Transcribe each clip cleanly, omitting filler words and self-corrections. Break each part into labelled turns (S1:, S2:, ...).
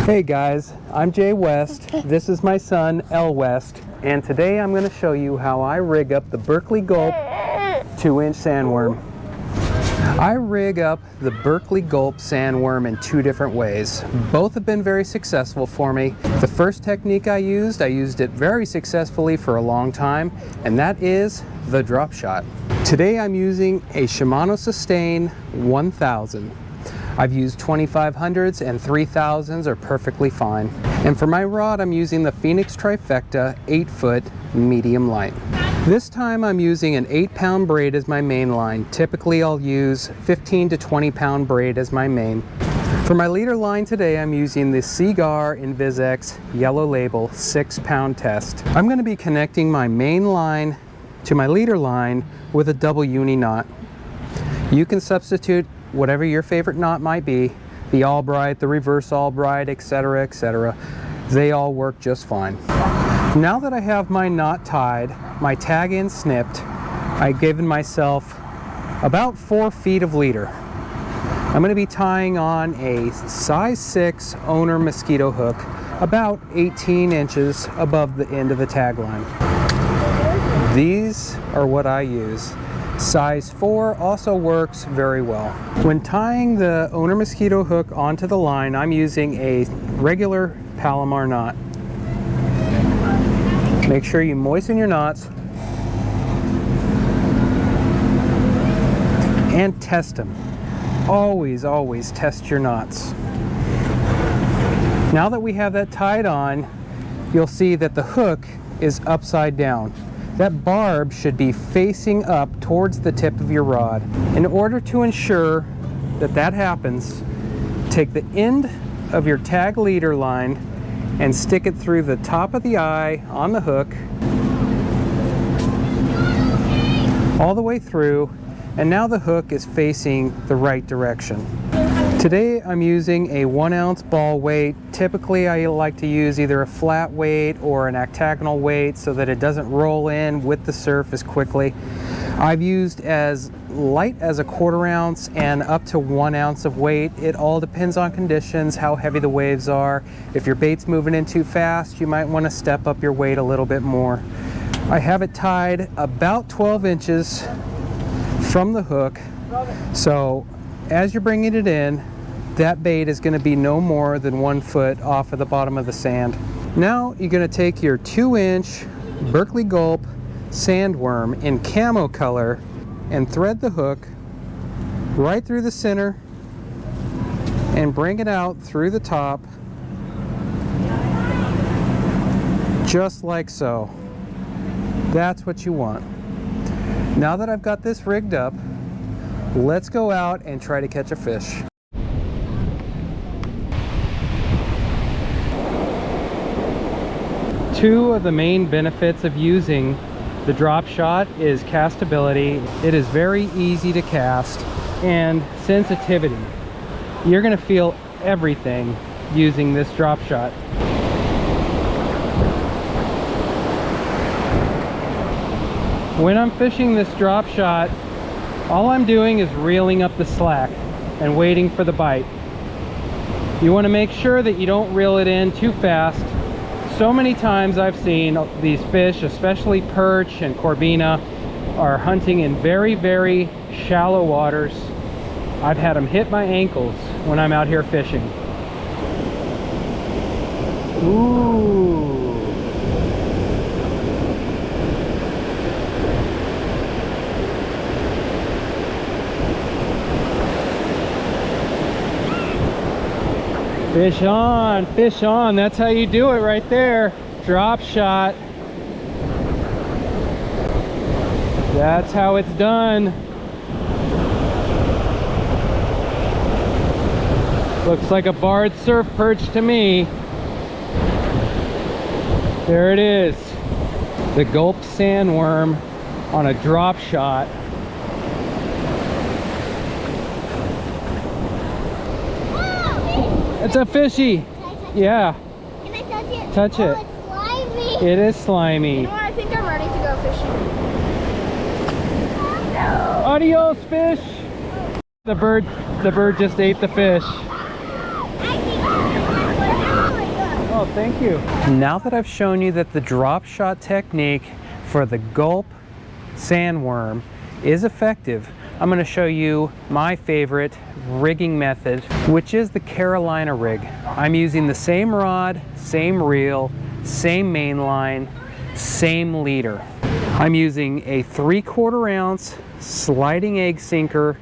S1: Hey guys, I'm Jay West. This is my son, L West, and today I'm going to show you how I rig up the Berkley Gulp 2-inch sandworm. I rig up the Berkley Gulp sandworm in two different ways. Both have been very successful for me. The first technique I used it very successfully for a long time, and that is the Dropshot. Today I'm using a Shimano Sustain 1000. I've used 2500s and 3000s are perfectly fine. And for my rod, I'm using the Phoenix Trifecta 8-foot medium light. This time I'm using an 8-pound braid as my main line. Typically I'll use 15 to 20-pound braid as my main. For my leader line today, I'm using the Seagar InvisX Yellow Label 6-pound test. I'm going to be connecting my main line to my leader line with a double uni knot. You can substitute whatever your favorite knot might be, the Albright, the reverse Albright, etc., etc. They all work just fine. Now that I have my knot tied, my tag end snipped, I've given myself about 4 feet of leader. I'm going to be tying on a size 6 owner mosquito hook about 18 inches above the end of the tag line. These are what I use. Size 4 also works very well. When tying the owner mosquito hook onto the line, I'm using a regular Palomar knot. Make sure you moisten your knots and test them. Always, always test your knots. Now that we have that tied on, you'll see that the hook is upside down. That barb should be facing up towards the tip of your rod. In order to ensure that that happens, take the end of your tag leader line and stick it through the top of the eye on the hook, all the way through, and now the hook is facing the right direction. Today I'm using a 1-ounce ball weight. Typically I like to use either a flat weight or an octagonal weight so that it doesn't roll in with the surf as quickly. I've used as light as a 1/4 ounce and up to 1 ounce of weight. It all depends on conditions, how heavy the waves are. If your bait's moving in too fast, you might want to step up your weight a little bit more. I have it tied about 12 inches from the hook, so as you're bringing it in, that bait is going to be no more than 1 foot off of the bottom of the sand. Now you're going to take your 2-inch Berkley Gulp sandworm in camo color and thread the hook right through the center and bring it out through the top, just like so. That's what you want. Now that I've got this rigged up, let's go out and try to catch a fish. Two of the main benefits of using the Dropshot is castability. It is very easy to cast, and sensitivity. You're going to feel everything using this Dropshot. When I'm fishing this Dropshot, all I'm doing is reeling up the slack and waiting for the bite. You want to make sure that you don't reel it in too fast. So many times I've seen these fish, especially perch and corbina, are hunting in very, very shallow waters. I've had them hit my ankles when I'm out here fishing. Ooh. Fish on, that's how you do it right there. Drop shot. That's how it's done. Looks like a barred surf perch to me. There it is. The Gulp sandworm on a drop shot. It's a fishy. Yeah.
S2: Can I touch it?
S1: Touch it.
S2: It's slimy.
S1: It is slimy.
S2: You know what? I think I'm ready to go fishing.
S1: Adios, fish. The bird just ate the fish. Oh, thank you. Now that I've shown you that the drop shot technique for the gulp sandworm is effective, I'm going to show you my favorite rigging method, which is the Carolina rig. I'm using the same rod, same reel, same main line, same leader. I'm using a 3/4 ounce sliding egg sinker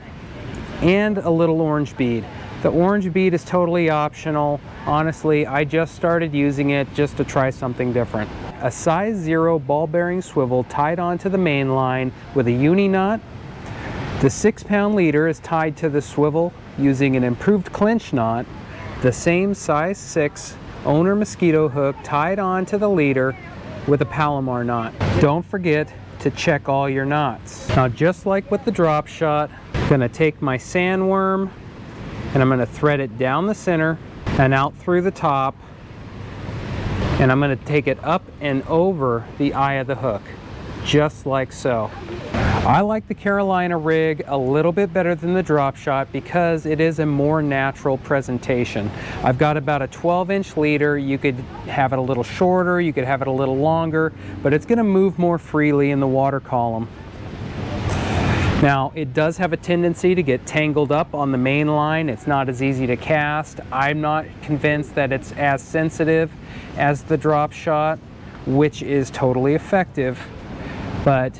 S1: and a little orange bead. The orange bead is totally optional. Honestly, I just started using it just to try something different. A size 0 ball bearing swivel tied onto the main line with a uni knot. The 6-pound leader is tied to the swivel using an improved clinch knot. The same size 6 owner mosquito hook tied onto the leader with a Palomar knot. Don't forget to check all your knots. Now, just like with the drop shot, I'm gonna take my sandworm and I'm gonna thread it down the center and out through the top, and I'm gonna take it up and over the eye of the hook, just like so. I like the Carolina rig a little bit better than the drop shot because it is a more natural presentation. I've got about a 12-inch leader. You could have it a little shorter, you could have it a little longer, but it's gonna move more freely in the water column. Now, it does have a tendency to get tangled up on the main line. It's not as easy to cast. I'm not convinced that it's as sensitive as the drop shot, which is totally effective, but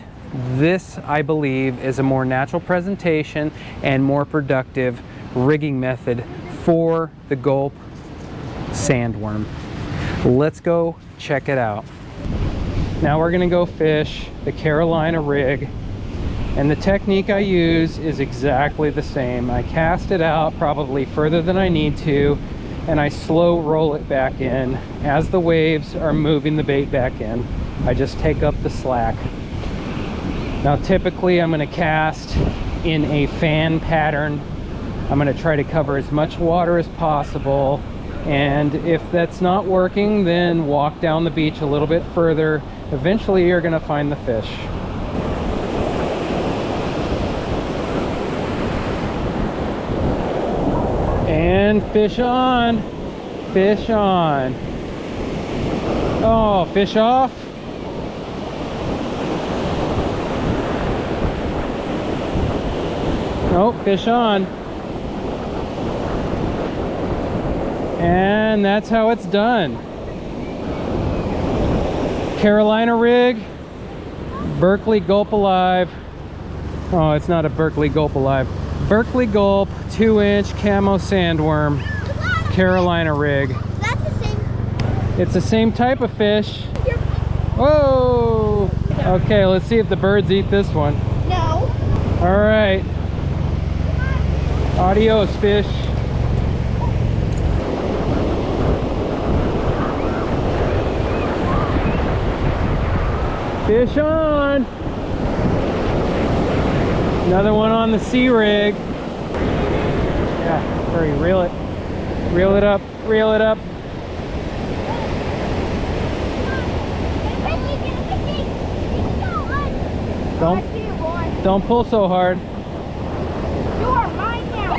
S1: this, I believe, is a more natural presentation and more productive rigging method for the gulp sandworm. Let's go check it out. Now we're gonna go fish the Carolina rig, and the technique I use is exactly the same. I cast it out probably further than I need to, and I slow roll it back in. As the waves are moving the bait back in, I just take up the slack. Now typically I'm gonna cast in a fan pattern. I'm gonna try to cover as much water as possible, and if that's not working, then walk down the beach a little bit further. Eventually you're gonna find the fish. And fish on, fish on. Oh, fish off. Nope, fish on. And that's how it's done. Carolina rig, Berkley Gulp Alive. Oh, it's not a Berkley Gulp Alive. Berkley Gulp 2-inch camo sandworm, Carolina rig.
S2: That's the same.
S1: It's the same type of fish. Whoa! Okay, let's see if the birds eat this one.
S2: No.
S1: All right. Adios, fish. Fish on. Another one on the sea rig. Yeah, hurry, reel it. Reel it up, reel it up. Don't pull so hard.
S2: You are mine now.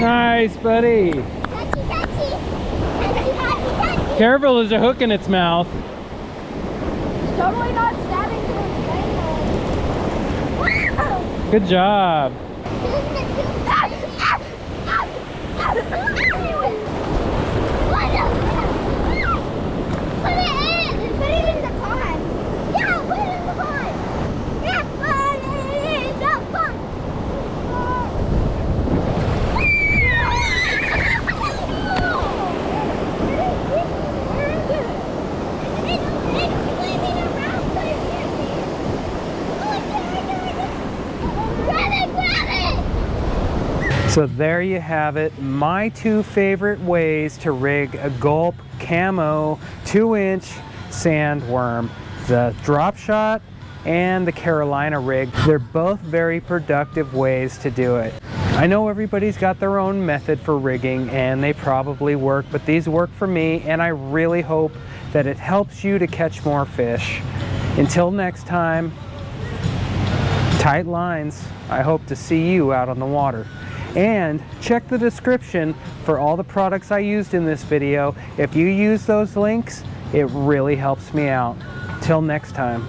S1: Nice, buddy.
S2: Catchy.
S1: Careful, there's a hook in its mouth.
S2: It's totally not stabbing to its vein.
S1: Good job.
S2: Put it in. Put it in the pond. Yeah, put it in the pond. Yeah, put it in the pond.
S1: So there you have it, my two favorite ways to rig a gulp camo 2-inch sandworm, the drop shot and the Carolina rig. They're both very productive ways to do it. I know everybody's got their own method for rigging and they probably work, but these work for me, and I really hope that it helps you to catch more fish. Until next time, tight lines. I hope to see you out on the water. And check the description for all the products I used in this video. If you use those links, it really helps me out. Till next time.